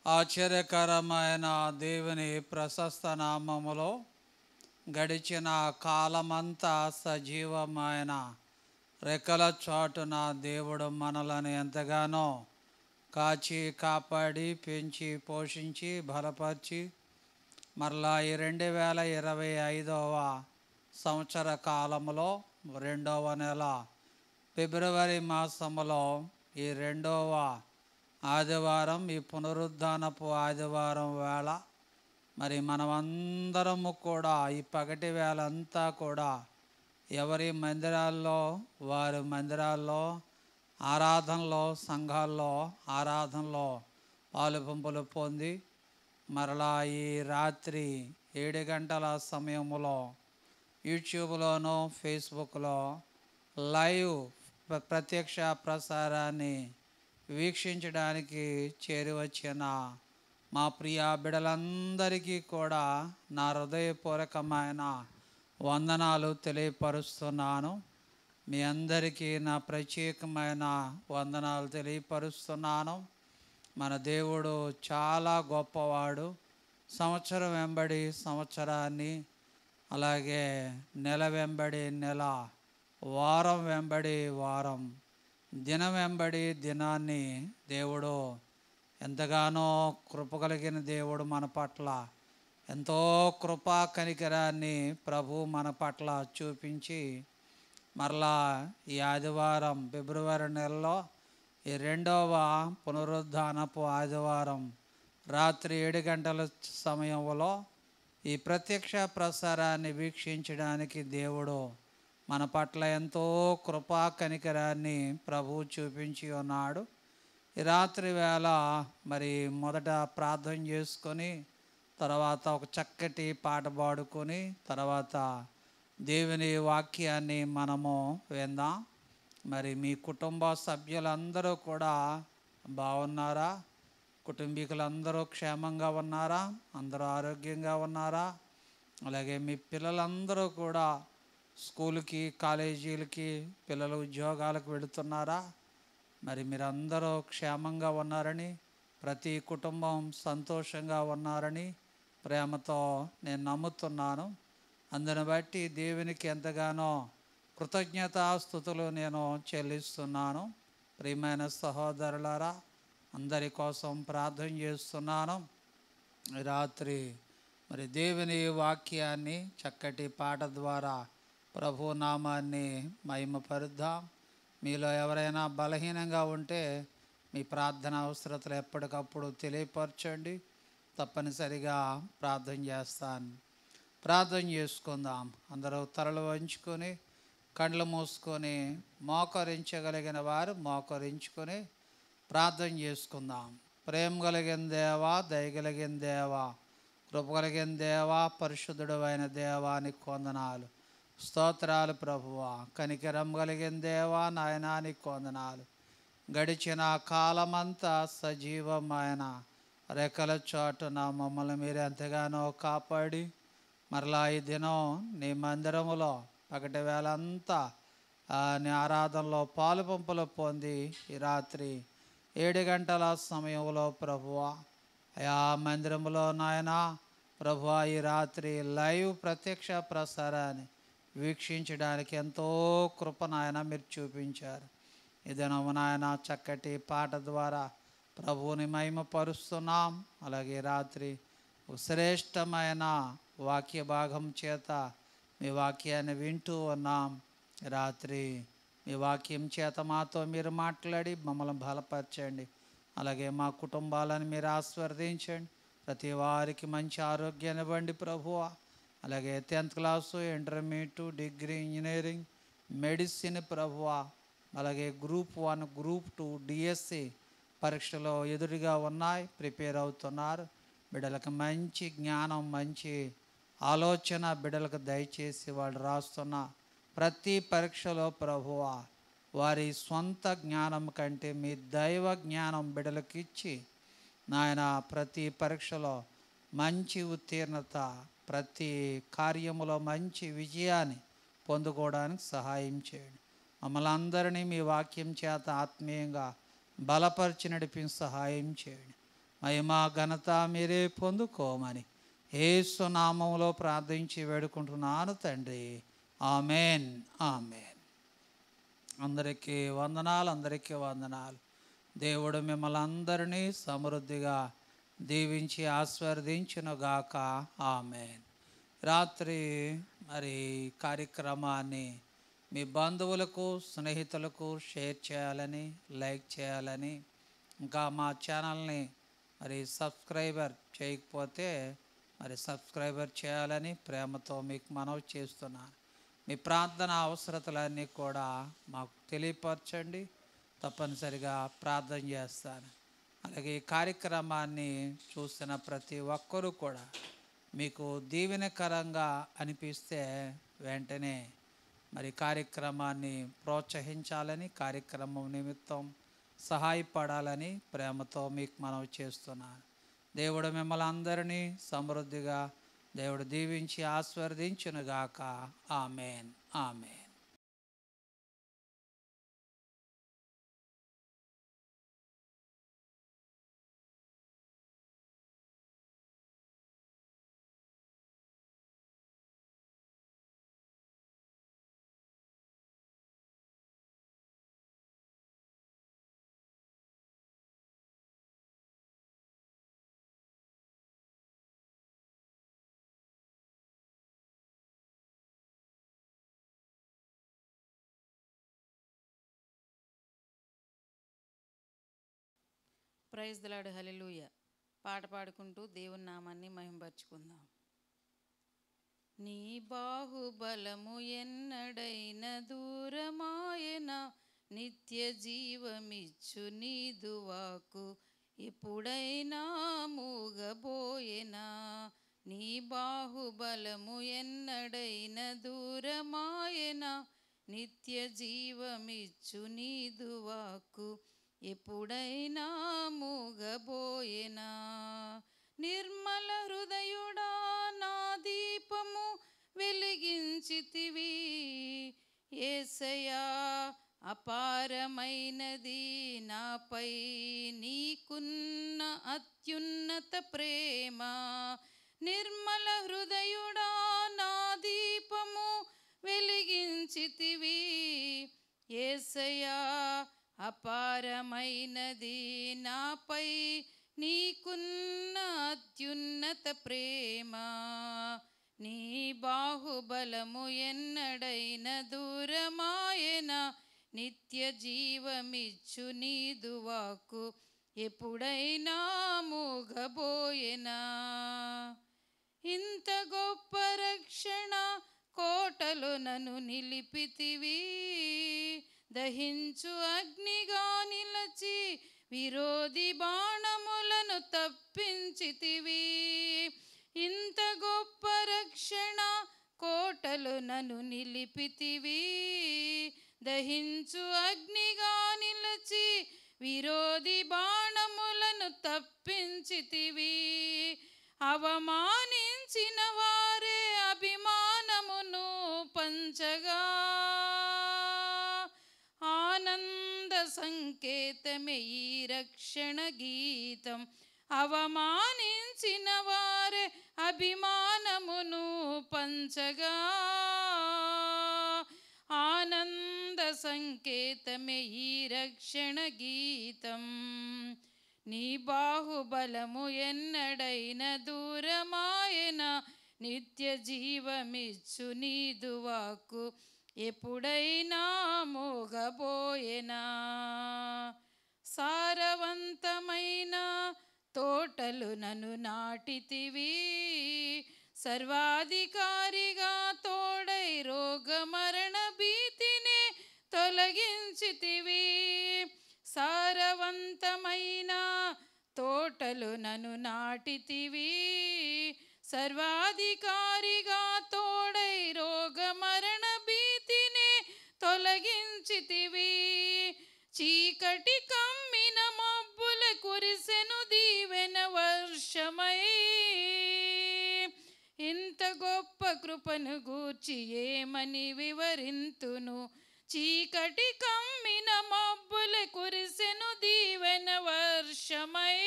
ఆశ్చర్యకరమైన దేవుని ప్రశస్త నామములో గడిచిన కాలమంతా సజీవమైన రెక్కల చాటున దేవుడు మనలను ఎంతగానో కాచి కాపాడి పెంచి పోషించి బలపరిచి మరలా ఈ 2025వ సంవత్సర కాలంలో 2వ నెల ఫిబ్రవరి మాసంలో ఈ 2వ ఆదివారం, ఈ పునరుద్ధానపు ఆదివారం వేళ మరి మనమందరము కూడా ఈ పగటి వేళ అంతా కూడా ఎవరి మందిరాల్లో వారి మందిరాల్లో ఆరాధనలో, సంఘాల్లో ఆరాధనలో పాలుపంపులు పొంది మరలా ఈ రాత్రి 7 గంటల సమయంలో యూట్యూబ్లోనూ ఫేస్బుక్లో లైవ్ ప్రత్యక్ష ప్రసారాన్ని వీక్షించడానికి చేరి వచ్చిన మా ప్రియ బిడ్డలందరికీ కూడా నా హృదయపూర్వకమైన వందనాలు తెలియపరుస్తున్నాను. మీ అందరికీ నా ప్రత్యేకమైన వందనాలు తెలియపరుస్తున్నాను. మన దేవుడు చాలా గొప్పవాడు. సంవత్సరం వెంబడి సంవత్సరాన్ని, అలాగే నెల వెంబడి నెల, వారం వెంబడి వారం, దినం వెంబడి దినాన్ని దేవుడు ఎంతగానో కృప కలిగిన దేవుడు మన పట్ల ఎంతో కృపా కనికరాన్ని ప్రభు మన పట్ల చూపించి మరలా ఈ ఆదివారం ఫిబ్రవరి నెలలో ఈ 2వ పునరుద్ధానపు ఆదివారం రాత్రి 7 గంటల సమయంలో ఈ ప్రత్యక్ష ప్రసారాన్ని వీక్షించడానికి దేవుడు మన పట్ల ఎంతో కృపా కనికరాన్ని ప్రభు చూపించి ఉన్నాడు. ఈ రాత్రి వేళ మరి మొదట ప్రార్థన చేసుకొని తర్వాత ఒక చక్కటి పాట పాడుకొని తర్వాత దేవుని వాక్యాన్ని మనము విందాం. మరి మీ కుటుంబ సభ్యులందరూ కూడా బాగున్నారా? కుటుంబీకులందరూ క్షేమంగా ఉన్నారా? అందరూ ఆరోగ్యంగా ఉన్నారా? అలాగే మీ పిల్లలందరూ కూడా స్కూల్కి, కాలేజీలకి, పిల్లలు ఉద్యోగాలకు వెళుతున్నారా? మరి మీరందరూ క్షేమంగా ఉన్నారని, ప్రతి కుటుంబం సంతోషంగా ఉన్నారని ప్రేమతో నేను నమ్ముతున్నాను. అందుని బట్టి దేవునికి ఎంతగానో కృతజ్ఞతాస్తుతులు నేను చెల్లిస్తున్నాను. ప్రియమైన సహోదరులారా, అందరి కోసం ప్రార్థన చేస్తున్నాను. రాత్రి మరి దేవుని వాక్యాన్ని చక్కటి పాట ద్వారా ప్రభు నామాన్ని మహిమపరుద్దాం. మీలో ఎవరైనా బలహీనంగా ఉంటే మీ ప్రార్థన అవసరతలు ఎప్పటికప్పుడు తెలియపరచండి. తప్పనిసరిగా ప్రార్థన చేస్తాను. ప్రార్థన చేసుకుందాం. అందరూ తలలు వంచుకొని కళ్ళు మూసుకొని మోకరించగలిగిన వారు మోకరించుకొని ప్రార్థన చేసుకుందాం. ప్రేమ కలిగిన దేవా, దయగలిగిన దేవా, కృప కలిగిన దేవా, పరిశుద్ధుడు అయిన దేవానికి వందనాలు, స్తోత్రాలు ప్రభువా. కనికరం కలిగిన దేవా, నాయనానికి వందనాలు. గడిచిన కాలమంతా సజీవమైన రెక్కల చాటున మమ్మల్ని మీరు ఎంతగానో కాపాడి మరలా ఈ దినం నీ మందిరములో పగటి వేళ అంతా నీ ఆరాధనలో పాలు పంపులు పొంది ఈ రాత్రి 7 గంటల సమయంలో ప్రభువా ఆ మందిరంలో నాయనా ప్రభువా ఈ రాత్రి లైవ్ ప్రత్యక్ష ప్రసారాన్ని వీక్షించడానికి ఎంతో కృప నాయన మీరు చూపించారు. ఈ దినం నాయన చక్కటి పాట ద్వారా ప్రభువుని మహిమపరుస్తున్నాం. అలాగే రాత్రి శ్రేష్టమైన వాక్య భాగం చేత మీ వాక్యాన్ని వింటూ ఉన్నాం. రాత్రి మీ వాక్యం చేత మాతో మీరు మాట్లాడి మమ్మల్ని బలపరచండి. అలాగే మా కుటుంబాలను మీరు ఆశీర్వదించండి. ప్రతి వారికి మంచి ఆరోగ్యాన్ని ఇవ్వండి ప్రభువా. అలాగే 10th class, intermediate, degree, engineering, medicine ప్రభువా, అలాగే గ్రూప్ 1, గ్రూప్ 2, డిఎస్సి పరీక్షలు ఎదురుగా ఉన్నాయి, ప్రిపేర్ అవుతున్నారు. బిడ్డలకు మంచి జ్ఞానం, మంచి ఆలోచన బిడ్డలకు దయచేసి వాళ్ళు రాస్తున్న ప్రతి పరీక్షలో ప్రభువా వారి సొంత జ్ఞానం కంటే మీ దైవ జ్ఞానం బిడ్డలకు ఇచ్చి నాయన ప్రతి పరీక్షలో మంచి ఉత్తీర్ణత, ప్రతి కార్యములో మంచి విజయాన్ని పొందుకోవడానికి సహాయం చేయండి. మమ్మల్ని అందరినీ మీ వాక్యం చేత ఆత్మీయంగా బలపరిచి నడిపించి సహాయం చేయండి. మహిమ ఘనత మీరే పొందుకోమని యేసు నామములో ప్రార్థించి వేడుకుంటున్నాను తండ్రి. Amen, amen. అందరికీ వందనాలు. దేవుడు మిమ్మల్ని అందరినీ సమృద్ధిగా దీవించి ఆశీర్వదించునుగాక. ఆమెన్. రాత్రి మరి కార్యక్రమాన్ని మీ బంధువులకు, స్నేహితులకు షేర్ చేయాలని, లైక్ చేయాలని, ఇంకా మా ఛానల్ని మరి సబ్స్క్రైబర్ చేయకపోతే మరి సబ్స్క్రైబర్ చేయాలని ప్రేమతో మీకు మనవి చేస్తున్నాను. మీ ప్రార్థన అవసరతలన్నీ కూడా మాకు తెలియపరచండి, తప్పనిసరిగా ప్రార్థన చేస్తాను. అలాగే ఈ కార్యక్రమాన్ని చూసిన ప్రతి ఒక్కరూ కూడా మీకు దీవెనకరంగా అనిపిస్తే వెంటనే మరి కార్యక్రమాన్ని ప్రోత్సహించాలని, కార్యక్రమం నిమిత్తం సహాయపడాలని ప్రేమతో మీకు మనవి చేస్తున్నాను. దేవుడు మిమ్మల్ని అందరినీ సమృద్ధిగా దేవుడు దీవించి ఆశీర్వదించునుగాక. Amen, amen. Praise the Lord, hallelujah. పాట పాడుకుంటూ దేవుని నామాన్ని మహింపరచుకుందాం. నీ బాహుబలము ఎన్నడైన దూరమాయన, నిత్య జీవమిచ్చు నీదు వాక్కు ఎప్పుడైనా మూగబోయేనా. నీ బాహుబలము ఎన్నడైన దూరమాయన, నిత్య జీవమిచ్చు నీదు వాక్కు ఎప్పుడైనా మూగబోయేనా. నిర్మల హృదయుడా, నా దీపము వెలిగించితివి. యేసయ్యా, అపారమైనది నాపై నీకున్న అత్యున్నత ప్రేమ. నిర్మల హృదయుడా, నా దీపము వెలిగించితివి. యేసయ్యా, అపారమైనది నాపై నీకున్న అత్యున్నత ప్రేమ. నీ బాహుబలము ఎన్నడైన దూరమాయన, నిత్య జీవమిచ్చు నీదు వాక్కు ఎప్పుడైనా మూగబోయేనా. ఇంత గొప్ప రక్షణ కోటలో నన్ను నిలిపితివి. దహించు అగ్నిగా నిలచి విరోధి బాణములను తప్పించితివి. ఇంత గొప్ప రక్షణ కోటలో నన్ను నిలిపితివి. దహించు అగ్నిగా నిలచి విరోధి బాణములను తప్పించితివి. అవమానించిన వారే అభిమానమును పంచగా, ఆనంద సంకేతమే ఈ రక్షణ గీతం. అవమానించిన వారే అభిమానమును పంచగా, ఆనంద సంకేతమే ఈ రక్షణ గీతం. నీ బాహుబలము ఎన్నడైన దూరమాయన, నిత్య జీవమిచ్చు నీదు వాక్కు ఎప్పుడైనా మోగబోయేనా. సారవంతమైన తోటలు నన్ను నాటితివి. సర్వాధికారిగా తోడై రోగ మరణ భీతినే తొలగించితివి. సారవంతమైన తోటలు నన్ను నాటితివి. సర్వాధికారిగా తోడై రోగ మరణ భీతినే తొలగించితివి. చీకటి కమ్మిన మబ్బుల కురిసెను దీవెన వర్షమై. ఇంత గొప్ప కృపను గూర్చి ఏమని వివరింతును. చీకటి కమ్మిన మబ్బుల కురిసెను దీవెన వర్షమై.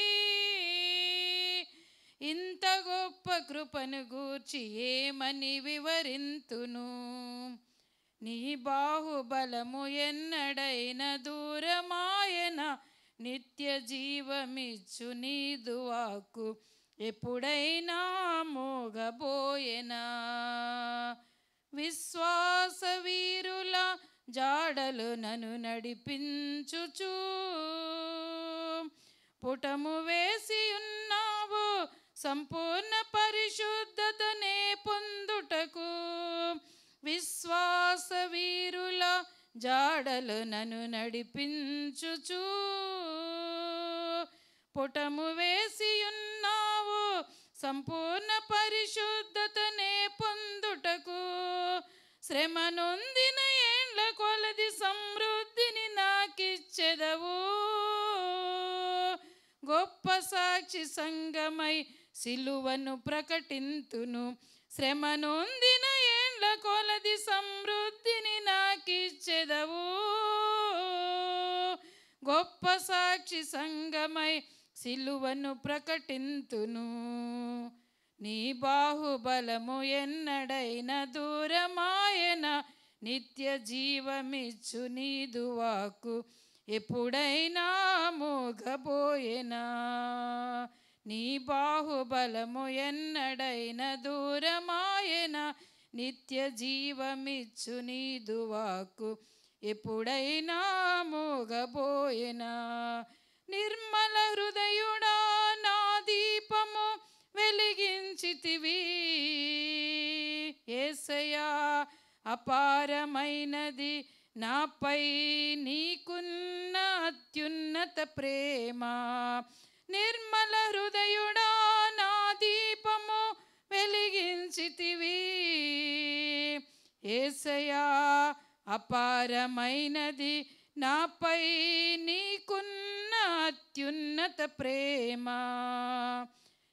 గొప్ప కృపను గూర్చి ఏమని వివరింతును. నీ బాహుబలము ఎన్నడైన దూరమాయన, నిత్య జీవమిచ్చు నీదు వాక్కు ఎప్పుడైనా మోగబోయెనా. విశ్వాస వీరుల జాడలు నన్ను నడిపించుచు, పుటము వేసి ఉన్నావు సంపూర్ణ పరిశుద్ధతనే పొందుటకు. విశ్వాస వీరుల జాడలు నన్ను నడిపించుచు, పుటము వేసి ఉన్నావు సంపూర్ణ పరిశుద్ధతనే పొందుటకు. శ్రమ నొందిన ఏండ్ల కొలది సమృద్ధిని నాకిచ్చెదవు. గొప్ప సాక్షి సంగమై సిలువను ప్రకటింతును. శ్రమ నొందిన ఏండ్ల కొలది సమృద్ధిని నాకిచ్చెదవు. గొప్ప సాక్షి సంగమై సిలువను ప్రకటింతును. నీ బాహుబలము ఎన్నడైన దూరమాయన, నిత్య జీవమిచ్చు నీదు వాక్కు ఎప్పుడైనా మోగబోయెనా. నీ బాహుబలము ఎన్నడైన దూరమాయన, నిత్య జీవమిచ్చు నీదు వాక్కు ఎప్పుడైనా మోగబోయెనా. నిర్మల హృదయుడా నా దీపము వెలిగించితివి. యేసయ్యా అపారమైనది నాపై నీకున్న అత్యున్నత ప్రేమ. నిర్మల హృదయుడా నా దీపము వెలిగించితివి. యేసయ్యా అపారమైనది నాపై నీకున్న అత్యున్నత ప్రేమ.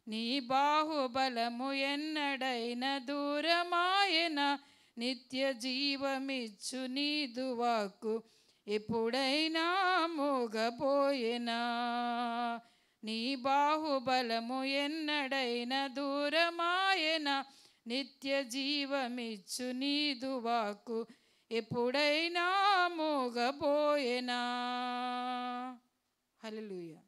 నీ బాహుబలము ఎన్నడైన దూరమాయన, నిత్య జీవమిచ్చు నీదు వాక్కు ఎప్పుడైనా మోగబోయెనా. నీ బాహుబలము ఎన్నడైన దూరమాయన, నిత్య జీవమిచ్చు నీదు వాక్కు ఎప్పుడైనా మోగబోయెనా. హల్లెలూయా.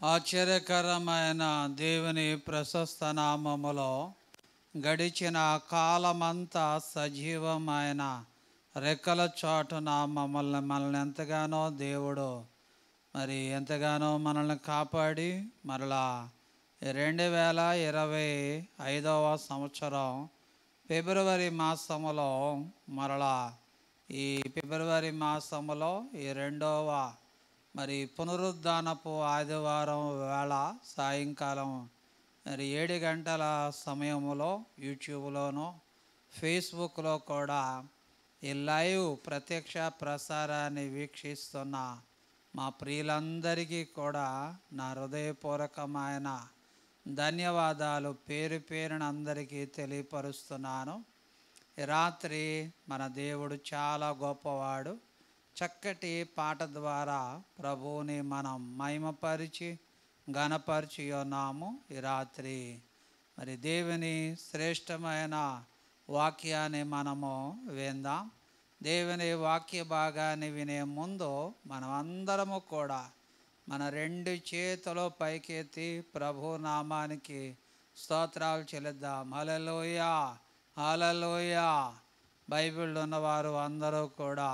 ఆశ్చర్యకరమైన దేవుని ప్రశస్త నామములో గడిచిన కాలమంతా సజీవమైన రెక్కల చాటున మనల్ని ఎంతగానో దేవుడు ఎంతగానో మనల్ని కాపాడి మరలా 2025 సంవత్సరం ఫిబ్రవరి మాసములో మరలా ఈ ఫిబ్రవరి మాసములో ఈ రెండవ పునరుద్ధానపు ఆదివారం వేళ సాయంకాలం 7 గంటల సమయంలో యూట్యూబ్లోను ఫేస్బుక్లో కూడా ఈ లైవ్ ప్రత్యక్ష ప్రసారాన్ని వీక్షిస్తున్న మా ప్రియులందరికీ కూడా నా హృదయపూర్వకమైన ధన్యవాదాలు పేరు పేరున అందరికీ తెలియపరుస్తున్నాను. ఈ రాత్రి మన దేవుడు చాలా గొప్పవాడు. చక్కటి పాట ద్వారా ప్రభువుని మనం మహిమపరిచి ఘనపరిచి ఉన్నాము. ఈ రాత్రి దేవుని శ్రేష్టమైన వాక్యాన్ని మనము విందాం. దేవుని వాక్య భాగాన్ని వినే ముందు మనం అందరము కూడా మన 2 చేతులు పైకెత్తి ప్రభు నామానికి స్తోత్రాలు చెల్లిద్దాం. హల్లెలూయా, హల్లెలూయా. బైబిల్ ఉన్నవారు అందరూ కూడా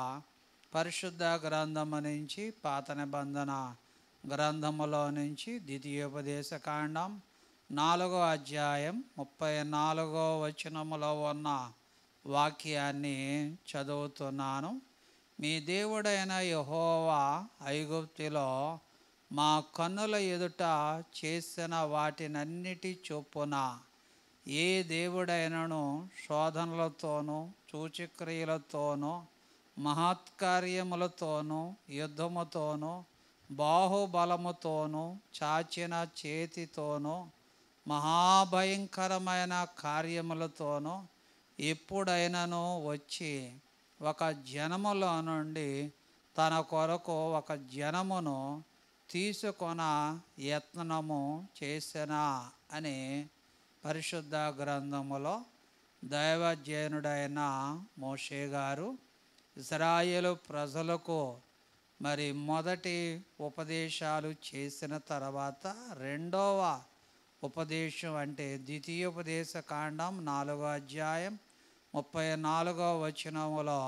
పరిశుద్ధ గ్రంథము నుంచి పాత నిబంధన గ్రంథములో నుంచి ద్వితీయోపదేశ కాండం 4వ అధ్యాయం 34వ వచనములో ఉన్న వాక్యాన్ని చదువుతున్నాను. మీ దేవుడైన యెహోవా ఐగుప్తులో మా కన్నుల ఎదుట చేసిన వాటినన్నిటి చొప్పున ఏ దేవుడైనను శోధనలతోనూ సూచక్రియలతోనూ మహత్కార్యములతోనూ యుద్ధముతోనూ బాహుబలముతోనూ చాచిన చేతితోనూ మహాభయంకరమైన కార్యములతోనూ ఎప్పుడైనను వచ్చి ఒక జనములో నుండి తన కొరకు ఒక జనమును తీసుకొన యత్నము చేసెనా అని పరిశుద్ధ గ్రంథములో దైవజనుడైన మోషే గారు ఇశ్రాయేలు ప్రజలకు మరి మొదటి ఉపదేశాలు చేసిన తర్వాత రెండవ ఉపదేశం అంటే ద్వితీయోపదేశ కాండం 4వ అధ్యాయం 34వ వచనములో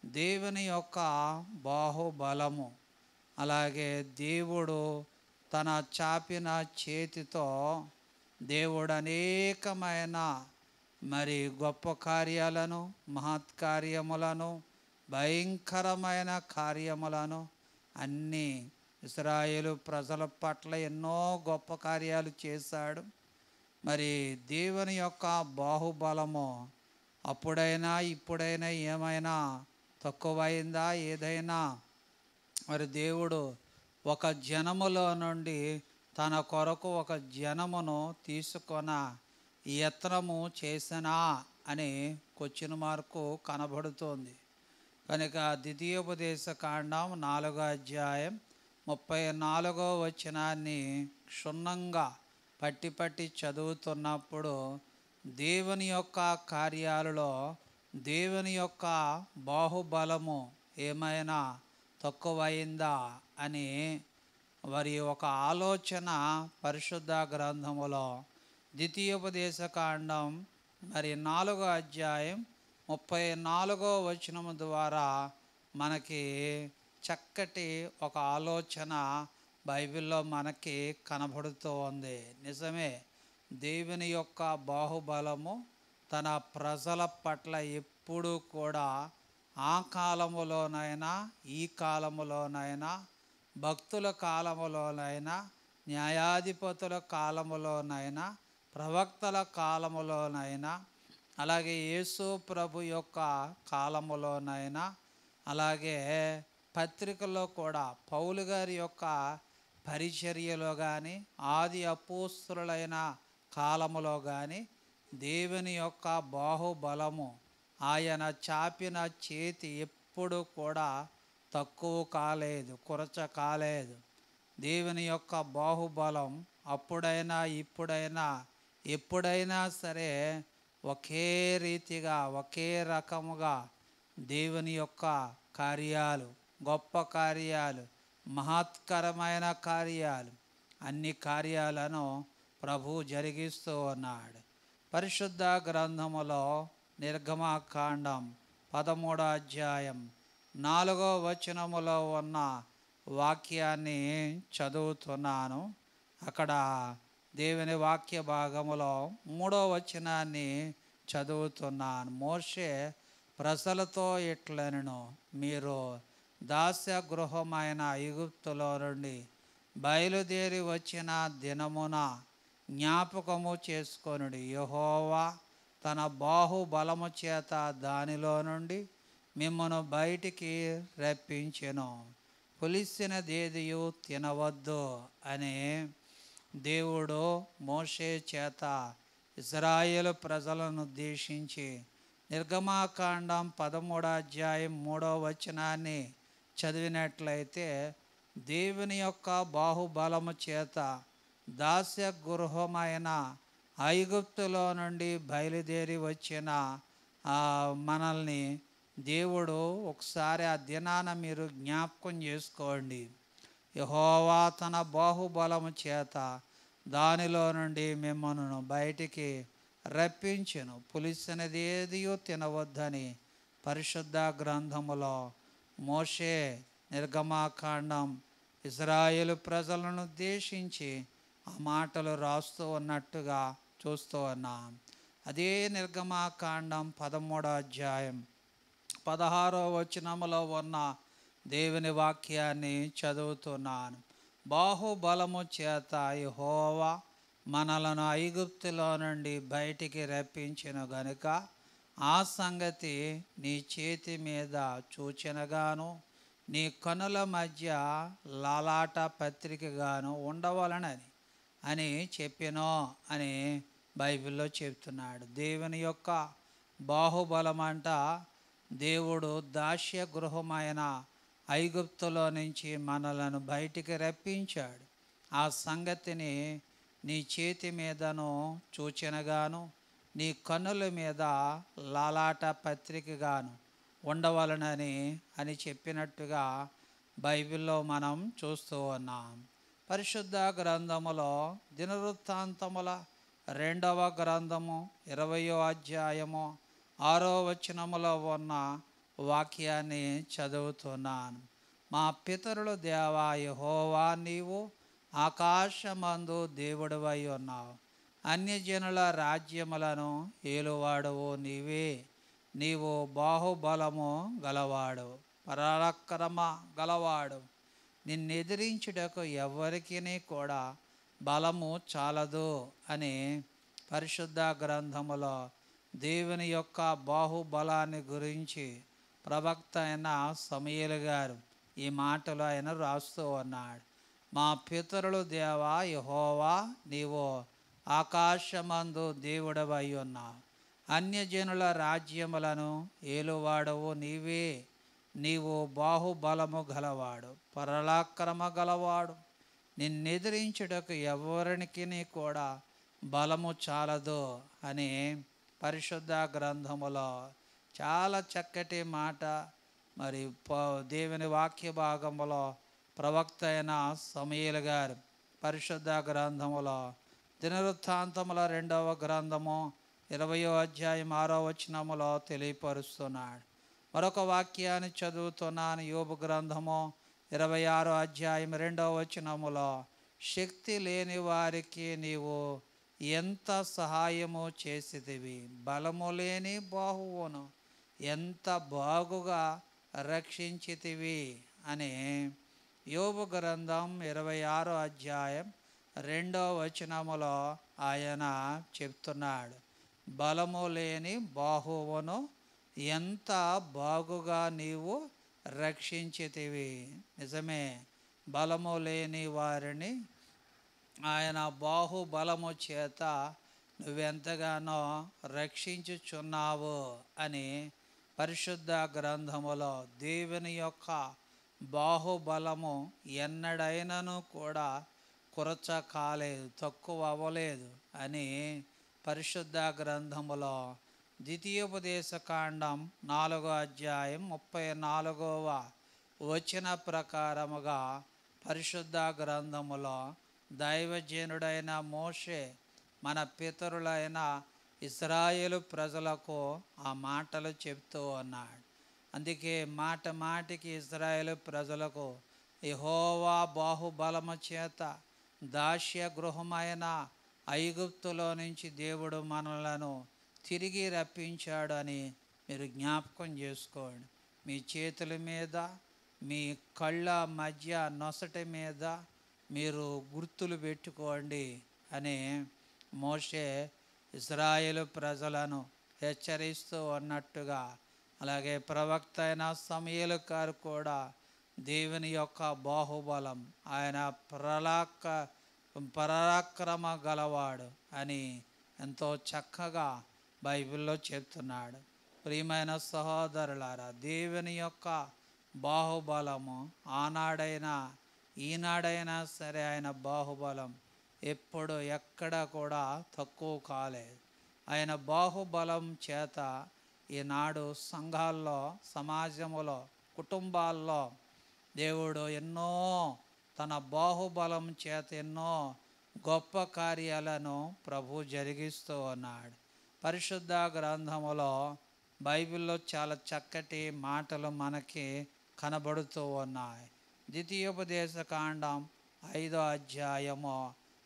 దేవుని యొక్క బాహుబలము, అలాగే దేవుడు తన చాపిన చేతితో దేవుడు అనేకమైన మరి గొప్ప కార్యాలను, మహత్కార్యములను, భయంకరమైన కార్యములను అన్నీ ఇశ్రాయేలు ప్రజల పట్ల ఎన్నో గొప్ప కార్యాలు చేశాడు. మరి దేవుని యొక్క బాహుబలము అప్పుడైనా ఇప్పుడైనా ఏమైనా తక్కువైందా? ఏదైనా మరి దేవుడు ఒక జనములో నుండి తన కొరకు ఒక జనమును తీసుకొన యత్నము చేసినా అని క్వశ్చన్ మార్కు కనబడుతోంది. కనుక ద్వితీయోపదేశ కాండం 4వ అధ్యాయం 34వ వచనాన్ని క్షుణ్ణంగా పట్టి చదువుతున్నప్పుడు దేవుని యొక్క కార్యాలలో దేవుని యొక్క బాహుబలము ఏమైనా తక్కువైందా అని వారి ఒక ఆలోచన పరిశుద్ధ గ్రంథములో ద్వితీయోపదేశ కాండం మరి 4వ అధ్యాయం 34వ వచనము ద్వారా మనకి చక్కటి ఒక ఆలోచన బైబిల్లో మనకి కనబడుతూ ఉంది. నిజమే, దేవుని యొక్క బాహుబలము తన ప్రజల పట్ల ఎప్పుడూ కూడా ఆ కాలములోనైనా ఈ కాలములోనైనా భక్తుల కాలములోనైనా న్యాయాధిపతుల కాలములోనైనా ప్రవక్తల కాలములోనైనా అలాగే యేసు ప్రభు యొక్క కాలములోనైనా అలాగే పత్రికలో కూడా పౌలు గారి యొక్క పరిచర్యలో కానీ ఆది అపోస్తలులైన కాలములో కానీ దేవుని యొక్క బాహుబలము ఆయన చాపిన చేతి ఎప్పుడు కూడా తక్కువ కాలేదు, కొరచ కాలేదు. దేవుని యొక్క బాహుబలం అప్పుడైనా ఇప్పుడైనా ఎప్పుడైనా సరే ఒకే రీతిగా ఒకే రకముగా దేవుని యొక్క కార్యాలు, గొప్ప కార్యాలు, మహత్కరమైన కార్యాలు, అన్ని కార్యాలను ప్రభు జరిగిస్తూ ఉన్నాడు. పరిశుద్ధ గ్రంథములో నిర్గమకాండం 13వ అధ్యాయం 4వ వచనములో ఉన్న వాక్యాన్ని చదువుతున్నాను. అక్కడ దేవుని వాక్య భాగములో 3వ వచనాన్ని చదువుతున్నాను. మోషే ప్రజలతో ఇట్లనెను, మీరు దాస్య గృహమైన ఐగుప్తులో నుండి బయలుదేరి వచ్చిన దినమున జ్ఞాపకము చేసుకొనుడి. యెహోవా తన బాహుబలము చేత దానిలో నుండి మిమ్మను బయటికి రప్పించెను. పులిసినదేదియు తినవద్దు అని దేవుడు మోషే చేత ఇశ్రాయేలు ప్రజలను ఉద్దేశించి నిర్గమకాండం 13వ అధ్యాయం 3వ వచనాన్ని చదివినట్లయితే దేవుని యొక్క బాహుబలము చేత దాస్య గృహమైన ఐగుప్తులో నుండి బయలుదేరి వచ్చిన మనల్ని దేవుడు ఒకసారి ఆ దినాన మీరు జ్ఞాపకం చేసుకోండి. యెహోవా తన బాహుబలము చేత దానిలో నుండి మిమ్మల్ని బయటికి రప్పించెను. పులిసినది ఏదియో తినవద్దని పరిశుద్ధ గ్రంథములో మోషే నిర్గమకాండం ఇశ్రాయేలు ప్రజలను ఉద్దేశించి ఆ మాటలు రాస్తూ ఉన్నట్టుగా చూస్తూ ఉన్నాం. అదే నిర్గమకాండం 13వ అధ్యాయం 16వ వచనములో ఉన్న దేవుని వాక్యాన్ని చదువుతున్నాను. బాహుబలము చేత యెహోవా మనలను ఐగుప్తులో నుండి బయటికి రప్పించిన గనుక ఆ సంగతి నీ చేతి మీద సూచనగాను నీ కనుల మధ్య లాలాట పత్రికగాను ఉండవలనని అని చెప్పెను అని బైబిల్లో చెప్తున్నాడు. దేవుని యొక్క బాహుబలమంట దేవుడు దాస్య గృహమైన ఐగుప్తులో నుంచి మనలను బయటికి రప్పించాడు. ఆ సంగతిని నీ చేతి మీదను సూచనగాను నీ కన్నుల మీద లాలాట పత్రికగాను ఉండవలనని అని చెప్పినట్టుగా బైబిల్లో మనం చూస్తూ ఉన్నాం. పరిశుద్ధ గ్రంథములో దినవృత్తాంతముల 2వ గ్రంథము 20వ అధ్యాయము 6వ వచనములో ఉన్న వాక్యాన్ని చదువుతున్నాను. మా పితరుల దేవా యెహోవా, నీవు ఆకాశమందు దేవుడవై ఉన్నావు. అన్యజనుల రాజ్యములను ఏలువాడవు నీవే. నీవు బాహుబలము గలవాడు, పరాక్రమ గలవాడు. నిన్నెదిరించుటకు ఎవరికి కూడా బలము చాలదు అని పరిశుద్ధ గ్రంథములో దేవుని యొక్క బాహుబలాన్ని గురించి ప్రవక్త అయిన సమూయేలు గారు ఈ మాటలు ఆయన రాస్తూ ఉన్నాడు. మా పితరులు దేవా యెహోవా, నీవు ఆకాశమందు దేవుడవై ఉన్నావు. అన్యజనుల రాజ్యములను ఏలువాడవు నీవే. నీవు బాహుబలము గలవాడు, పరాక్రమ గలవాడు. నిన్నెదిరించుటకు ఎవరికి కూడా బలము చాలదు అని పరిశుద్ధ గ్రంథములో చాలా చక్కటి మాట మరి దేవుని వాక్య భాగములో ప్రవక్త అయిన సమూయేలు గారు పరిశుద్ధ గ్రంథములో దినవృత్తాంతముల 2వ గ్రంథము 20వ అధ్యాయం 6వ వచనములో తెలియపరుస్తున్నాడు. మరొక వాక్యాన్ని చదువుతున్నాను. యోబు గ్రంథము 26వ అధ్యాయం 2వ వచనములో శక్తి లేని వారికి నీవు ఎంత సహాయము చేసితివి, బలము లేని బాహువును ఎంత బాగుగా రక్షించితివి అని యోబు గ్రంథం 26వ అధ్యాయం 2వ వచనములో ఆయన చెప్తున్నాడు. బలము లేని బాహువును ఎంత బాగుగా నీవు రక్షించితివి. నిజమే, బలము లేని వారిని ఆయన బాహుబలము చేత నువ్వెంతగానో రక్షించుచున్నావు అని పరిశుద్ధ గ్రంథములో దేవుని యొక్క బాహుబలము ఎన్నడైనను కూడా కొరచ కాలేదు, తక్కువ అవ్వలేదు అని పరిశుద్ధ గ్రంథములో ద్వితీయోపదేశకాండం 4వ అధ్యాయం 34వ వచన ప్రకారముగా పరిశుద్ధ గ్రంథములో దైవజనుడైన మోషే మన పితరులైన ఇశ్రాయేలు ప్రజలకు ఆ మాటలు చెప్తూ ఉన్నాడు. అందుకే మాట మాటికి ఇశ్రాయేలు ప్రజలకు యెహోవా బాహుబలము చేత దాస్య గృహమైన ఐగుప్తులో నుంచి దేవుడు మనలను తిరిగి రప్పించాడు అని మీరు జ్ఞాపకం చేసుకోండి. మీ చేతుల మీద, మీ కళ్ళ మధ్య, నొసటి మీద మీరు గుర్తులు పెట్టుకోండి అని మోషే ఇశ్రాయేలు ప్రజలను హెచ్చరిస్తూ ఉన్నట్టుగా, అలాగే ప్రవక్త అయిన సమూయేలు గారు కూడా దేవుని యొక్క బాహుబలం, ఆయన పరాక్రమ గలవాడు అని ఎంతో చక్కగా బైబిల్లో చెప్తున్నాడు. ప్రియమైన సహోదరులారా, దేవుని యొక్క బాహుబలము ఆనాడైనా ఈనాడైనా సరే ఆయన బాహుబలం ఎప్పుడు ఎక్కడ కూడా తక్కువ కాలేదు. ఆయన బాహుబలం చేత ఈనాడు సంఘాల్లో, సమాజంలో, కుటుంబాల్లో దేవుడు ఎన్నో తన బాహుబలం చేత ఎన్నో గొప్ప కార్యాలను ప్రభు జరిగిస్తూ ఉన్నాడు. పరిశుద్ధ గ్రంథములో బైబిల్లో చాలా చక్కటి మాటలు మనకి కనబడుతూ ఉన్నాయి. ద్వితీయోపదేశకాండం 5వ అధ్యాయము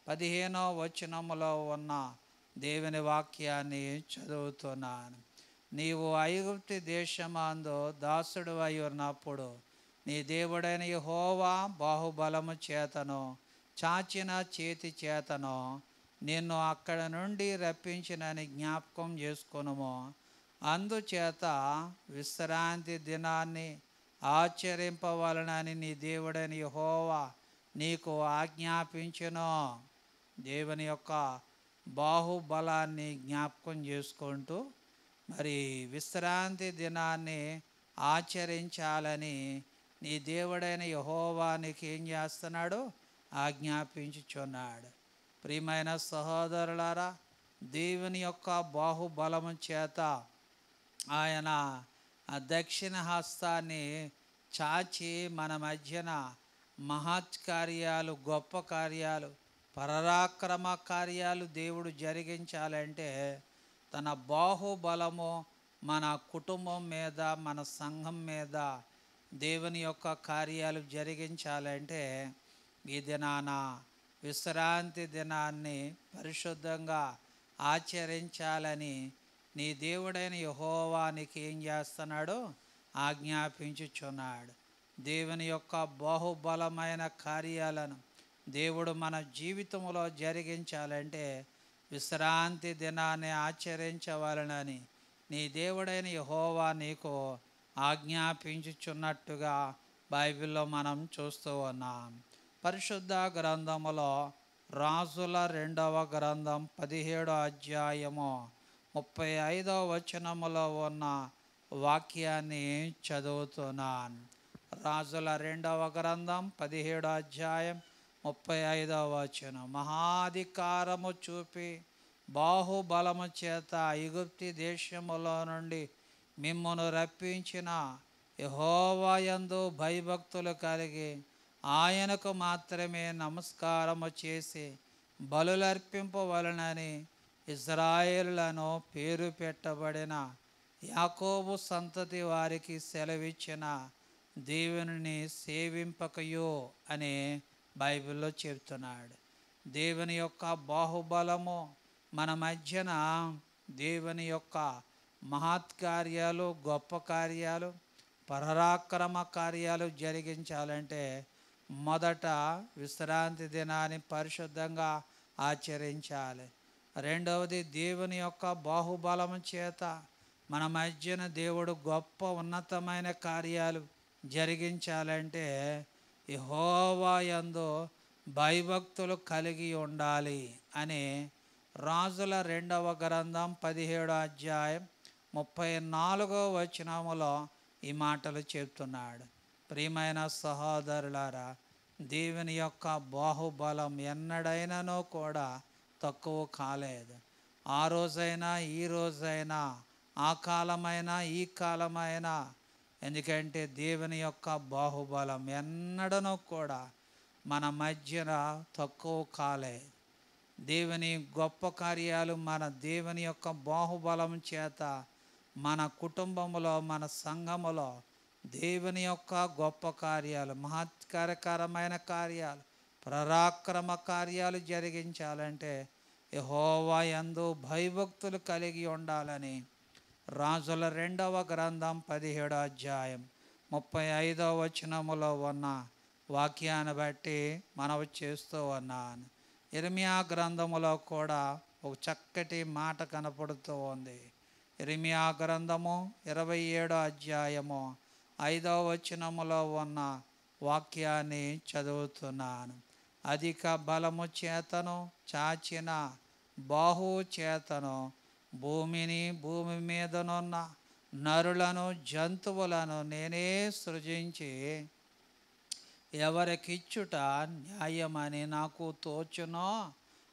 15వ వచనములో ఉన్న దేవుని వాక్యాన్ని చదువుతున్నాను. నీవు ఐగుప్తు దేశమందు దాసుడు అయి ఉన్నప్పుడు నీ దేవుడైన యెహోవా బాహుబలము చేతను చాచిన చేతి చేతను నిన్ను అక్కడ నుండి రప్పించినని జ్ఞాపకం చేసుకొనుము. అందుచేత విశ్రాంతి దినాన్ని ఆచరింపవలనని నీ దేవుడైన యెహోవా నీకు ఆజ్ఞాపించును. దేవుని యొక్క బాహుబలాన్ని జ్ఞాపకం చేసుకుంటూ మరి విశ్రాంతి దినాన్ని ఆచరించాలని నీ దేవుడైన యెహోవా నీకు ఏం చేస్తున్నాడు? ఆజ్ఞాపించుచున్నాడు. ప్రియమైన సహోదరులారా, దేవుని యొక్క బాహుబలము చేత ఆయన ఆ దక్షిణ హస్తాన్ని చాచి మన మధ్యన మహత్కార్యాలు, గొప్ప కార్యాలు, పరాక్రమ కార్యాలు దేవుడు జరిగించాలంటే తన బాహుబలము మన కుటుంబం మీద, మన సంఘం మీద దేవుని యొక్క కార్యాలు జరిగించాలంటే ఈ దినాన విశ్రాంతి దినాన్ని పరిశుద్ధంగా ఆచరించాలని నీ దేవుడైన యెహోవా నీకు ఏం చేస్తున్నాడు? ఆజ్ఞాపించుచున్నాడు. దేవుని యొక్క బాహుబలమైన కార్యాలను దేవుడు మన జీవితంలో జరిగించాలంటే విశ్రాంతి దినాన్ని ఆచరించవలనని నీ దేవుడైన యెహోవా నీకు ఆజ్ఞాపించుచున్నట్టుగా బైబిల్లో మనం చూస్తూ ఉన్నాం. పరిశుద్ధ గ్రంథములో రాజుల 2వ గ్రంథం 17వ అధ్యాయము 35వ వచనములో ఉన్న వాక్యాన్ని చదువుతున్నాను. రాజుల 2వ గ్రంథం 17వ అధ్యాయం 35వ వచనం. మహాధికారము చూపి బాహుబలము చేత ఐగుప్తు దేశములో నుండి మిమ్మును రప్పించిన యెహోవా యందు భయభక్తులు కలిగి ఆయనకు మాత్రమే నమస్కారము చేసి బలులర్పింపవలనని ఇశ్రాయేలులను పేరు పెట్టబడిన యాకోబు సంతతి వారికి సెలవిచ్చిన దేవుని సేవింపకయో అని బైబిల్లో చెప్తున్నాడు. దేవుని యొక్క బాహుబలము మన మధ్యన దేవుని యొక్క మహత్కార్యాలు, గొప్ప కార్యాలు, పరాక్రమ కార్యాలు జరిగించాలంటే మొదట విశ్రాంతి దినాన్ని పరిశుద్ధంగా ఆచరించాలి. రెండవది దేవుని యొక్క బాహుబలము చేత మన మధ్యన దేవుడు గొప్ప ఉన్నతమైన కార్యాలు జరిగించాలంటే యెహోవా యందు భయభక్తులు కలిగి ఉండాలి అని రాజుల 2వ గ్రంథం 17వ అధ్యాయం 34వ వచనములో ఈ మాటలు చెప్తున్నాడు. ప్రియమైన సహోదరులారా, దేవుని యొక్క బాహుబలం ఎన్నడైనానో కూడా తక్కువ కాలేదు. ఆ రోజైనా, ఈ రోజైనా, ఆ కాలమైనా, ఈ కాలమైనా, ఎందుకంటే దేవుని యొక్క బాహుబలం ఎన్నడనో కూడా మన మధ్యన తక్కువ కాలేదు. దేవుని గొప్ప కార్యాలు మన దేవుని యొక్క బాహుబలం చేత మన కుటుంబంలో, మన సంఘములో దేవుని యొక్క గొప్ప కార్యాలు, మహత్కరమైన కార్యాలు, పరాక్రమ కార్యాలు జరిగించాలంటే యెహోవా యందు భయభక్తులు కలిగి ఉండాలని రాజుల 2వ గ్రంథం 17వ అధ్యాయం 35వ వచనములో ఉన్న వాక్యాన్ని బట్టి మనవి చేస్తూ ఉన్నాను. ఇర్మియా గ్రంథములో కూడా ఒక చక్కటి మాట కనపడుతూ ఉంది. ఇర్మియా గ్రంథము 27వ అధ్యాయము 5వ వచనములో ఉన్న వాక్యాన్ని చదువుతున్నాను. అధిక బలము చేతను చాచిన బాహు చేతను భూమిని, భూమి మీదనున్న నరులను, జంతువులను నేనే సృజించి ఎవరికిచ్చుట న్యాయమని నాకు తోచునో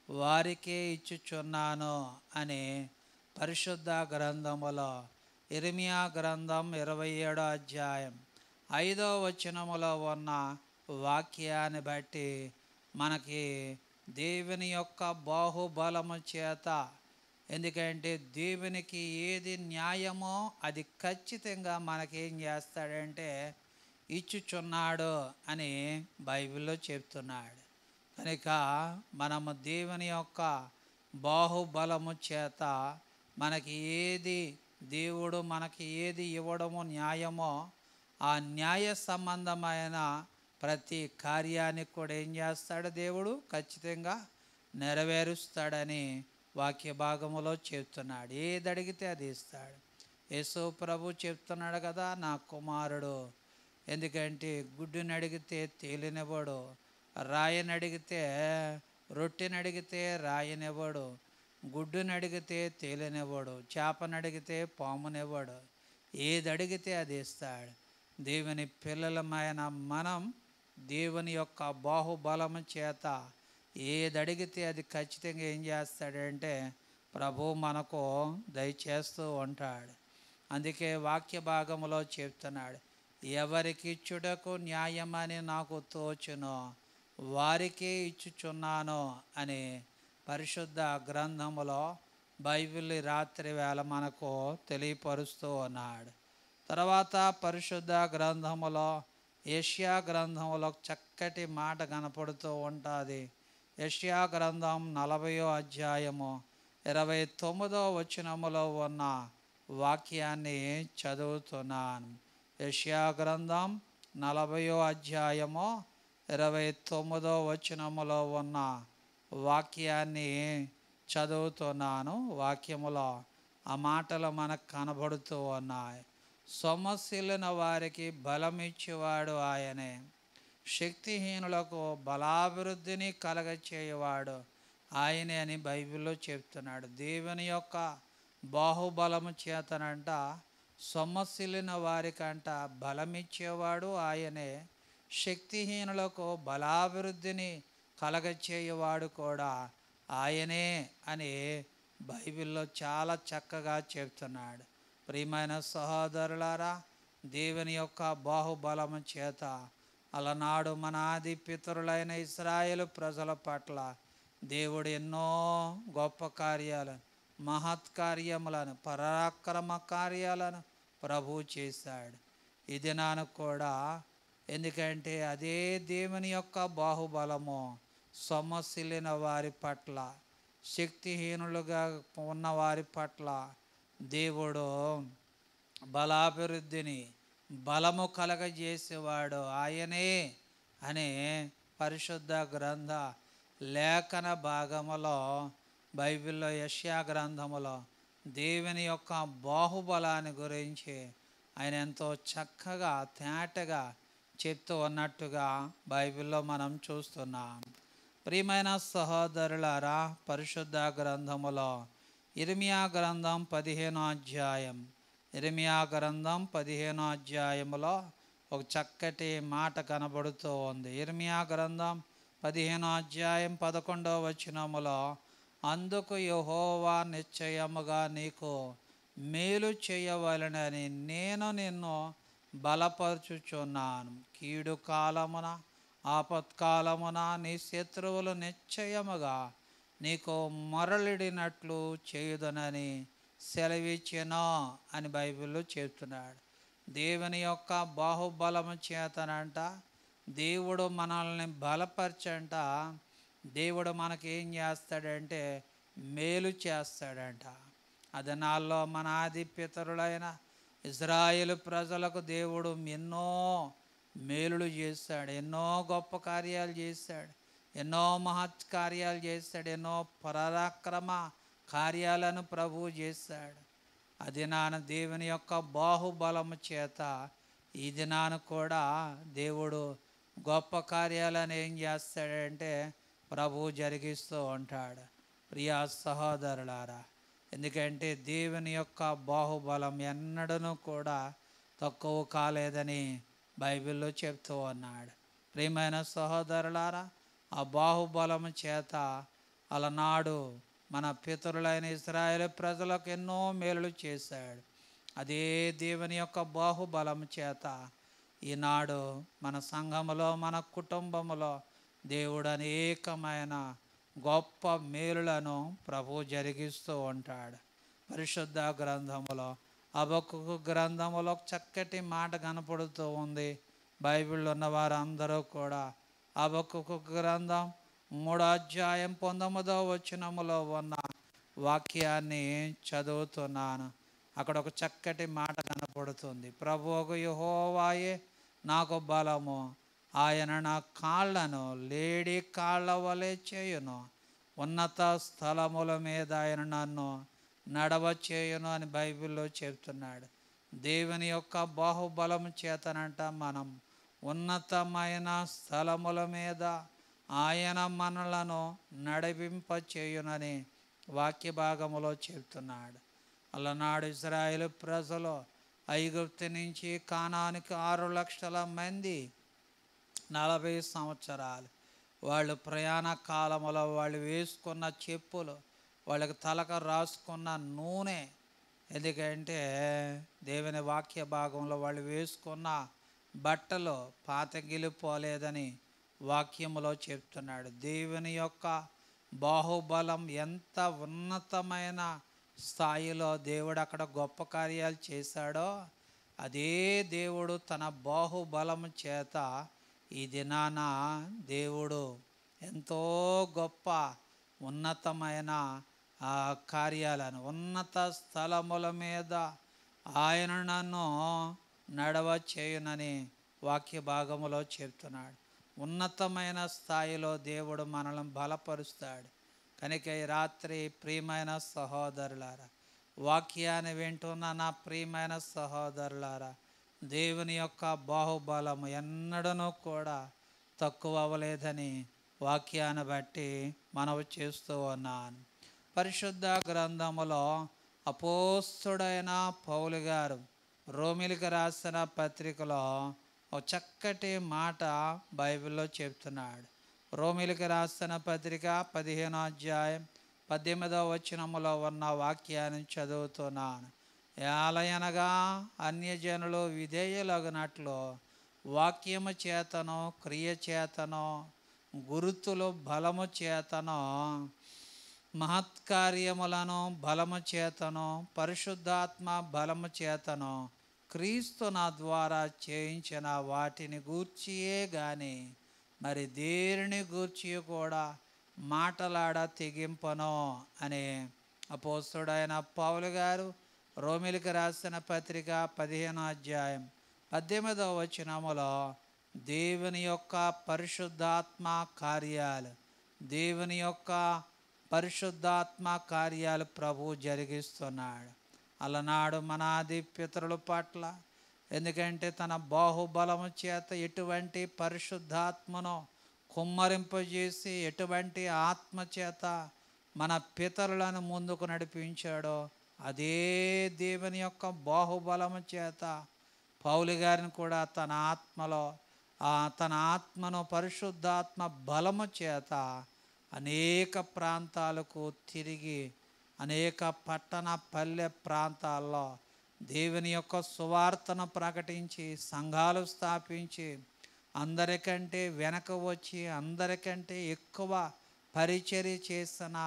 వారికే ఇచ్చుచున్నాను అని పరిశుద్ధ గ్రంథములో ఇర్మియా గ్రంథం 27వ అధ్యాయం 5వ వచనములో ఉన్న వాక్యాన్ని బట్టి మనకి దేవుని యొక్క బాహుబలము చేత, ఎందుకంటే దేవునికి ఏది న్యాయమో అది ఖచ్చితంగా మనకేం చేస్తాడంటే ఇచ్చుచున్నాడు అని బైబిల్లో చెప్తున్నాడు. కనుక మనము దేవుని యొక్క బాహుబలము చేత మనకి ఏది దేవుడు మనకి ఏది ఇవ్వడము న్యాయమో ఆ న్యాయ సంబంధమైన ప్రతి కార్యాన్ని కూడా ఏం చేస్తాడు దేవుడు ఖచ్చితంగా నెరవేరుస్తాడని వాక్య భాగములో చెప్తున్నాడు. ఏది అడిగితే అది ఇస్తాడు. యేసు ప్రభు చెప్తున్నాడు కదా, నా కుమారుడు. ఎందుకంటే గుడ్డుని అడిగితే తేలినివ్వడు, రాయిని అడిగితే రొట్టెని అడిగితే రాయనివ్వడు, గుడ్డుని అడిగితే తేలినివ్వడు, చేపని అడిగితే పామునివ్వడు. ఏది అడిగితే అది ఇస్తాడు. దేవుని పిల్లలమైన మనం దేవుని యొక్క బాహుబలము చేత ఏది అడిగితే అది ఖచ్చితంగా ఏం చేస్తాడంటే ప్రభు మనకు దయచేస్తూ ఉంటాడు. అందుకే వాక్య భాగంలో చెప్తున్నాడు, ఎవరికి ఇచ్చుటకు న్యాయమని నాకు తోచునో వారికే ఇచ్చుచున్నాను అని పరిశుద్ధ గ్రంథములో బైబిల్ రాత్రి వేళ మనకు తెలియపరుస్తూ ఉన్నాడు. తర్వాత పరిశుద్ధ గ్రంథములో యెషయా గ్రంథంలో చక్కటి మాట కనపడుతూ ఉంటుంది. యెషయా గ్రంథం 40వ అధ్యాయము 29వ వచనములో ఉన్న వాక్యాన్ని చదువుతున్నాను. యెషయా గ్రంథం 40వ అధ్యాయము 29వ వచనములో ఉన్న వాక్యాన్ని చదువుతున్నాను. వాక్యములో ఆ మాటలు మనకు కనబడుతూ ఉన్నాయి. సొమ్మసిల్లిన వారికి బలమిచ్చేవాడు ఆయనే, శక్తిహీనులకు బలాభివృద్ధిని కలగచేయవాడు ఆయనే అని బైబిల్లో చెప్తున్నాడు. దేవుని యొక్క బాహుబలము చేతనంట సొమ్మసిల్లిన వారికంట బలమిచ్చేవాడు ఆయనే, శక్తిహీనులకు బలాభివృద్ధిని కలగచేయవాడు కూడా ఆయనే అని బైబిల్లో చాలా చక్కగా చెప్తున్నాడు. ప్రియమైన సహోదరులారా, దేవుని యొక్క బాహుబలము చేత అలనాడు మన ఆది పితరులైన ఇశ్రాయేలు ప్రజల పట్ల దేవుడు ఎన్నో గొప్ప కార్యాలను, మహత్కార్యములను, పరాక్రమ కార్యాలను ప్రభు చేశాడు. ఈ దినాన కూడా, ఎందుకంటే అదే దేవుని యొక్క బాహుబలము సొమ్మసిల్లిన వారి పట్ల, శక్తిహీనులుగా ఉన్న వారి పట్ల దేవుడు బలాభివృద్ధిని, బలము కలగజేసేవాడు ఆయనే అనే పరిశుద్ధ గ్రంథ లేఖన భాగములో బైబిల్లో యెషయా గ్రంథములో దేవుని యొక్క బాహుబలాన్ని గురించి ఆయన ఎంతో చక్కగా తేటగా చెప్తూ ఉన్నట్టుగా బైబిల్లో మనం చూస్తున్నాం. ప్రియమైన సహోదరులారా, పరిశుద్ధ గ్రంథములో ఇర్మియా గ్రంథం 15వ అధ్యాయం, ఇర్మియా గ్రంథం 15వ అధ్యాయములో ఒక చక్కటి మాట కనబడుతూ ఉంది. ఇర్మియా గ్రంథం 15వ అధ్యాయం 11వ వచనములో, అందుకు యెహోవా నిశ్చయముగా నీకు మేలు చేయవలెనని నేను నిన్ను బలపరుచుచున్నాను. కీడు కాలమున, ఆపత్కాలమున నీ శత్రువులు నిశ్చయముగా నీకు మొరలిడినట్లు చేయుదనని సెలవిచ్చెను అని బైబిల్లో చెప్తున్నాడు. దేవుని యొక్క బాహుబలము చేతనంట దేవుడు మనల్ని బలపరచంట, దేవుడు మనకేం చేస్తాడంటే మేలు చేస్తాడంట. అదనాల్లో మన ఆది పితరులైన ఇశ్రాయేలు ప్రజలకు దేవుడు ఎన్నో మేలులు చేశాడు, ఎన్నో గొప్ప కార్యాలు చేశాడు, ఎన్నో మహత్ కార్యాలు చేశాడు, ఎన్నో పరాక్రమ కార్యాలను ప్రభువు చేశాడు. ఆ దినాన దేవుని యొక్క బాహుబలము చేత ఈ దినాన కూడా దేవుడు గొప్ప కార్యాలను ఏం చేస్తాడంటే ప్రభువు జరిగిస్తూ ఉంటాడు. ప్రియా సహోదరులారా, ఎందుకంటే దేవుని యొక్క బాహుబలం ఎన్నడూ కూడా తక్కువ కాలేదని బైబిల్లో చెప్తూ ఉన్నాడు. ప్రియమైన సహోదరులారా, ఆ బాహుబలము చేత అలనాడు మన పితరులైన ఇశ్రాయేలు ప్రజలకు ఎన్నో మేలులు చేశాడు. అదే దేవుని యొక్క బాహుబలము చేత ఈనాడు మన సంఘములో, మన కుటుంబములో దేవుడు అనేకమైన గొప్ప మేలులను ప్రభు జరిగిస్తూ ఉంటాడు. పరిశుద్ధ గ్రంథములో హబక్కూకు గ్రంథములో చక్కటి మాట కనపడుతూ ఉంది. బైబిల్లో ఉన్న వారందరూ కూడా హబక్కూకు గ్రంథం 3వ అధ్యాయం 19వ వచనములో ఉన్న వాక్యాన్ని చదువుతున్నాను. అక్కడ ఒక చక్కటి మాట కనపడుతుంది. ప్రభువు యెహోవాయే నాకు బలము, ఆయన నా కాళ్ళను లేడి కాళ్ళ వలె చేయును, ఉన్నత స్థలముల మీద ఆయన నన్ను నడవ చేయును అని బైబిల్లో చెప్తున్నాడు. దేవుని యొక్క బాహుబలం చేతనంట మనం ఉన్నతమైన స్థలముల మీద ఆయన మనలను నడిపింప చేయునని వాక్య భాగములో చెప్తున్నాడు. అలనాడు ఇశ్రాయేలు ప్రజలు ఐగుప్తు నుంచి కానానికి 6 లక్షల మంది 40 సంవత్సరాలు వాళ్ళు ప్రయాణ కాలంలో వాళ్ళు వేసుకున్న చెప్పులు, వాళ్ళకి తలకు రాసుకున్న నూనె, ఎందుకంటే దేవుని వాక్య భాగంలో వాళ్ళు వేసుకున్న బట్టలు పాతగిలిపోలేదని వాక్యములో చెప్తున్నాడు. దేవుని యొక్క బాహుబలం ఎంత ఉన్నతమైన స్థాయిలో దేవుడు అక్కడ గొప్ప కార్యాలు చేశాడో, అదే దేవుడు తన బాహుబలము చేత ఈ దినాన దేవుడు ఎంతో గొప్ప ఉన్నతమైన కార్యాలను ఉన్నత స్థలముల మీద ఆయన నన్ను నడవ చేయునని వాక్య భాగములో చెప్తున్నాడు. ఉన్నతమైన స్థాయిలో దేవుడు మనల్ని బలపరుస్తాడు. కనుక ఈ రాత్రి ప్రియమైన సహోదరులారా, వాక్యాన్ని వింటున్న నా ప్రియమైన సహోదరులారా, దేవుని యొక్క బాహుబలము ఎన్నడూ కూడా తక్కువ అవ్వలేదని వాక్యాన్ని బట్టి మనవి చేస్తూ ఉన్నాను. పరిశుద్ధ గ్రంథములో అపోస్తుడైన పౌలు గారు రోమిలికి రాసిన పత్రికలో ఒక చక్కటి మాట బైబిల్లో చెప్తున్నాడు. రోమిలికి రాసిన పత్రిక 15వ అధ్యాయం 18వ వచనములో ఉన్న వాక్యాన్ని చదువుతున్నాను. ఏలయనగా అన్యజనులు విధేయులగునట్లు వాక్యము చేతను, క్రియ చేతను, గురుతులు బలము చేతను, మహత్కార్యములను బలము చేతను, పరిశుద్ధాత్మ బలము చేతను, క్రీస్తు నా ద్వారా చేయించిన వాటిని గూర్చియే గాని మరి దేనిని గూర్చి కూడా మాటలాడ తెగింపను అని అపోస్తుడైన పౌలు గారు రోమిలికి రాసిన పత్రిక 15వ అధ్యాయం 18వ వచనములో దేవుని యొక్క పరిశుద్ధాత్మ కార్యాలు, దేవుని యొక్క పరిశుద్ధాత్మ కార్యాలు ప్రభు జరిగిస్తున్నాడు. అలనాడు మన ఆది పితరుల పట్ల, ఎందుకంటే తన బాహుబలము చేత ఎటువంటి పరిశుద్ధాత్మను కుమ్మరింపజేసి ఎటువంటి ఆత్మ చేత మన పితరులను ముందుకు నడిపించాడో, అదే దేవుని యొక్క బాహుబలము చేత పౌలు గారిని కూడా తన ఆత్మలో తన ఆత్మను పరిశుద్ధాత్మ బలము చేత అనేక ప్రాంతాలకు తిరిగి అనేక పట్టణ పల్లె ప్రాంతాల్లో దేవుని యొక్క సువార్తను ప్రకటించి సంఘాలు స్థాపించి అందరికంటే వెనక వచ్చి అందరికంటే ఎక్కువ పరిచర్య చేసిన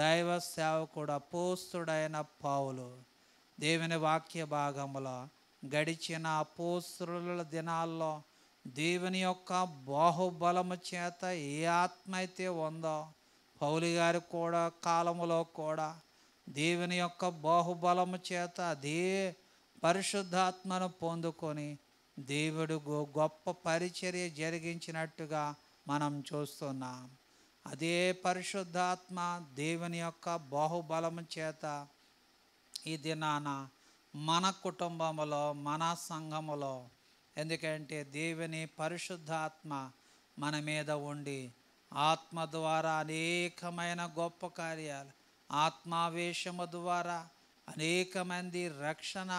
దైవ సేవకుడు అపోస్తుడైన పౌలు దేవుని వాక్య భాగంలో గడిచిన అపోస్తుల దినాల్లో దేవుని యొక్క బాహుబలము చేత ఏ ఆత్మ అయితే ఉందో, పౌలు గారి కూడా కాలములో కూడా దేవుని యొక్క బాహుబలము చేత అదే పరిశుద్ధాత్మను పొందుకొని దేవుడు గొప్ప పరిచర్య జరిగించినట్టుగా మనం చూస్తున్నాం. అదే పరిశుద్ధాత్మ దేవుని యొక్క బాహుబలము చేత ఈ దినాన మన కుటుంబములో, మన సంఘములో, ఎందుకంటే దేవుని పరిశుద్ధాత్మ మన మీద ఉండి ఆత్మ ద్వారా అనేకమైన గొప్ప కార్యాలు, ఆత్మావేశము ద్వారా అనేక మంది రక్షణ,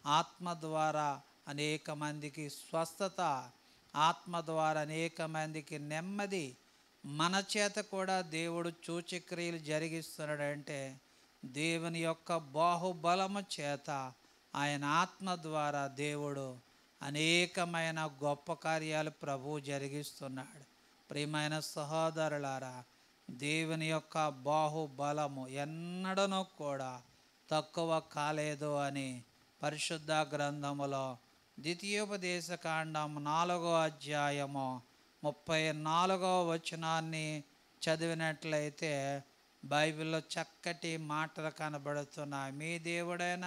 ఆత్మ ద్వారా అనేక మందికి స్వస్థత, ఆత్మ ద్వారా అనేక మందికి నెమ్మది, మన చేత కూడా దేవుడు సూచక్రియలు జరిగిస్తున్నాడంటే దేవుని యొక్క బాహుబలము చేత ఆయన ఆత్మ ద్వారా దేవుడు అనేకమైన గొప్ప కార్యాలు ప్రభు జరిగిస్తున్నాడు. ప్రియమైన సహోదరులారా, దేవుని యొక్క బాహుబలము ఎన్నడనూ కూడా తక్కువ కాలేదు అని పరిశుద్ధ గ్రంథములో ద్వితీయోపదేశ కాండం 4వ అధ్యాయము 34వ వచనాన్ని చదివినట్లయితే బైబిల్లో చక్కటి మాటలు కనబడుతున్నాయి. మీ దేవుడైన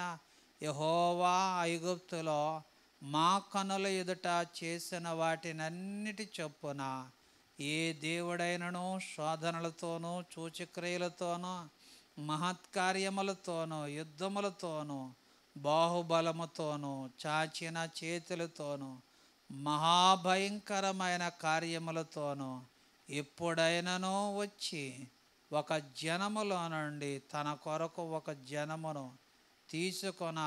యెహోవా ఐగుప్తులో మా కనుల ఎదుట చేసిన వాటినన్నిటి చొప్పున ఏ దేవుడైనను శోధనలతోనూ సూచక్రియలతోనూ మహత్కార్యములతోనూ యుద్ధములతోనూ బాహుబలముతోనూ చాచిన చేతులతోనూ మహాభయంకరమైన కార్యములతోనూ ఎప్పుడైనను వచ్చి ఒక జనములో నుండి తన కొరకు ఒక జనమును తీసుకొన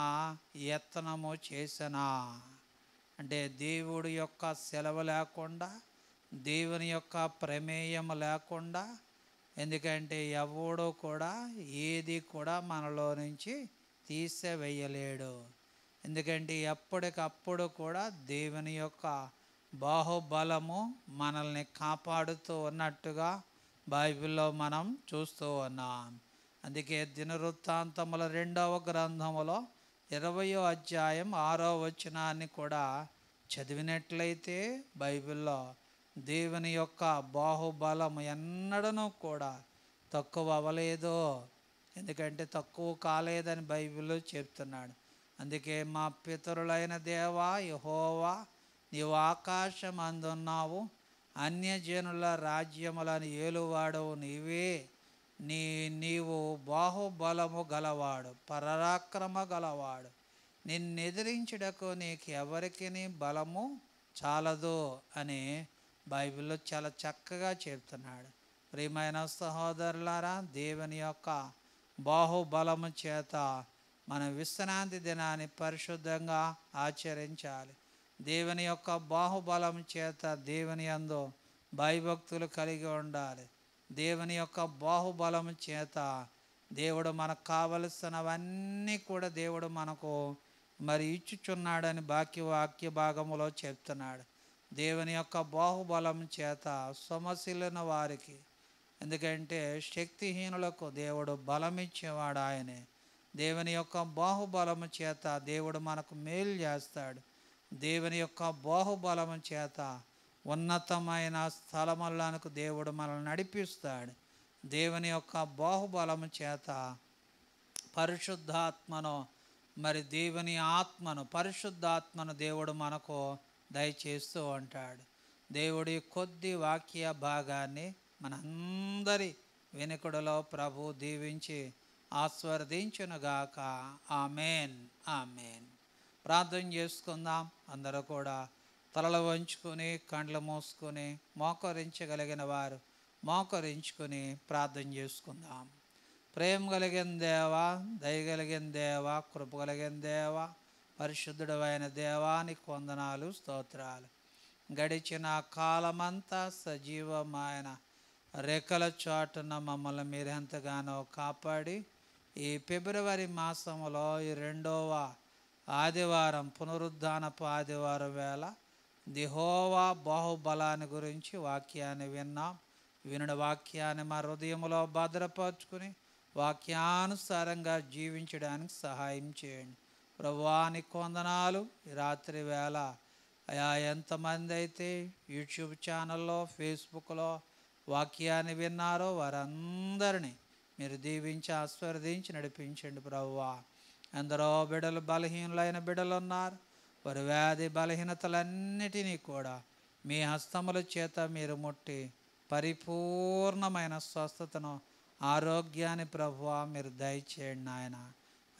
యత్నము చేసనా. అంటే దేవుడి యొక్క సెలవు లేకుండా, దేవుని యొక్క ప్రమేయం లేకుండా, ఎందుకంటే ఎవడో కూడా ఏది కూడా మనలో నుంచి తీసివేయలేడు. ఎందుకంటే ఎప్పటికప్పుడు కూడా దేవుని యొక్క బాహుబలము మనల్ని కాపాడుతూ ఉన్నట్టుగా బైబిల్లో మనం చూస్తూ ఉన్నాం. అందుకే దినవృత్తాంతముల 2వ గ్రంథములో 20వ అధ్యాయం 6వ వచనాన్ని కూడా చదివినట్లయితే బైబిల్లో దేవుని యొక్క బాహుబలము ఎన్నడూ కూడా తక్కువ అవ్వలేదు. ఎందుకంటే తక్కువ కాలేదని బైబిల్లో చెప్తున్నాడు. అందుకే మా పితరులైన దేవా యెహోవా, నీవు ఆకాశం అందున్నావు, అన్యజనుల రాజ్యములను ఏలువాడవు నీవే. నీవు బాహుబలము గలవాడు, పరాక్రమ గలవాడు. నిన్నెదిరించుటకు నీకు ఎవరికి బలము చాలదు అని బైబిల్లో చాలా చక్కగా చెప్తున్నాడు. ప్రియమైన సహోదరులారా, దేవుని యొక్క బాహుబలము చేత మన విశ్రాంతి దినాన్ని పరిశుద్ధంగా ఆచరించాలి. దేవుని యొక్క బాహుబలం చేత దేవుని యందు భయభక్తులు కలిగి ఉండాలి. దేవుని యొక్క బాహుబలం చేత దేవుడు మనకు కావలసినవన్నీ కూడా దేవుడు మనకు మరి ఇచ్చుచున్నాడని వాక్య భాగములో చెప్తున్నాడు. దేవుని యొక్క బాహుబలం చేత సొమసిల్లిన వారికి, ఎందుకంటే శక్తిహీనులకు దేవుడు బలం ఇచ్చేవాడు ఆయనే. దేవుని యొక్క బాహుబలము చేత దేవుడు మనకు మేలు చేస్తాడు. దేవుని యొక్క బాహుబలము చేత ఉన్నతమైన స్థలములకు దేవుడు మనల్ని నడిపిస్తాడు. దేవుని యొక్క బాహుబలము చేత పరిశుద్ధాత్మను, మరి దేవుని ఆత్మను, పరిశుద్ధాత్మను దేవుడు మనకు దయచేస్తూ ఉంటాడు. దేవుడి కొద్ది వాక్య భాగాన్ని మనందరి వెనుకడలో ప్రభు దీవించి ఆస్వాదించునుగాక. Amen, amen. ప్రార్థన చేసుకుందాం. అందరూ కూడా తలలు వంచుకొని కండ్లు మూసుకొని మోకరించగలిగిన వారు మోకరించుకొని ప్రార్థన చేసుకుందాం. ప్రేమ కలిగిన దేవా, దయగలిగిన దేవా, కృప కలిగిన దేవా, పరిశుద్ధుడు అయిన దేవానికి వందనాలు, స్తోత్రాలు. గడిచిన కాలమంతా సజీవమైన రెక్కల చాటున మమ్మల్ని మీరు ఎంతగానో కాపాడి ఈ ఫిబ్రవరి మాసంలో ఈ 2వ ఆదివారం, పునరుద్ధానపు ఆదివారం వేళ యెహోవా బాహుబలాన్ని గురించి వాక్యాన్ని విన్నాం. వినుడి వాక్యాన్ని మా హృదయంలో భద్రపరుచుకుని వాక్యానుసారంగా జీవించడానికి సహాయం చేయండి. ప్రభువానికి వందనాలు. ఈ రాత్రి వేళ ఎంతమంది అయితే యూట్యూబ్ ఛానల్లో, ఫేస్బుక్లో వాక్యాన్ని విన్నారో వారందరినీ మీరు దీవించి ఆశీర్వదించి నడిపించండి ప్రభువా. ఎందరో బిడ్డలు, బలహీనులైన బిడ్డలు ఉన్నారు. వారి వ్యాధి బలహీనతలన్నిటినీ కూడా మీ హస్తముల చేత మీరు ముట్టి పరిపూర్ణమైన స్వస్థతను, ఆరోగ్యాన్ని ప్రభువా మీరు దయచేయండి నాయన.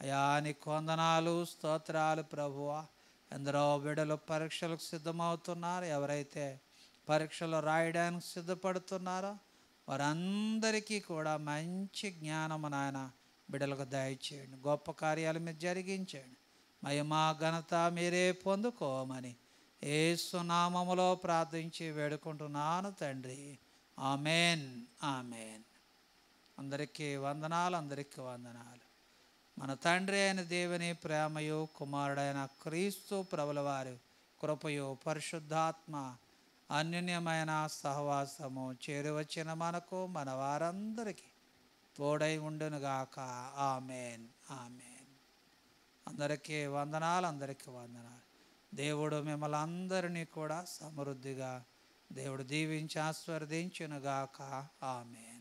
అయా నీకు వందనాలు, స్తోత్రాలు ప్రభువా. ఎందరో బిడ్డలు పరీక్షలకు సిద్ధమవుతున్నారు. ఎవరైతే పరీక్షలు రాయడానికి సిద్ధపడుతున్నారో వారందరికీ కూడా మంచి జ్ఞానము నాయన బిడ్డలకు దయచేయండి. గొప్ప కార్యాలు మీరు జరిగించండి. మహిమా ఘనత మీరే పొందుకోమని యేసు నామములో ప్రార్థించి వేడుకుంటున్నాను తండ్రి. Amen, amen. అందరికీ వందనాలు, అందరికీ వందనాలు. మన తండ్రి అయిన దేవుని ప్రేమయు, కుమారుడైన క్రీస్తు ప్రభుల వారి కృపయు, పరిశుద్ధాత్మ అన్యోన్యమైన సహవాసము చేరువచ్చిన మనకు, మన వారందరికీ తోడై ఉండునుగాక. Amen, amen. అందరికీ వందనాలు, అందరికీ వందనాలు. దేవుడు మిమ్మల్ని అందరినీ కూడా సమృద్ధిగా దేవుడు దీవించి ఆశీర్వదించునుగాక. ఆమెన్.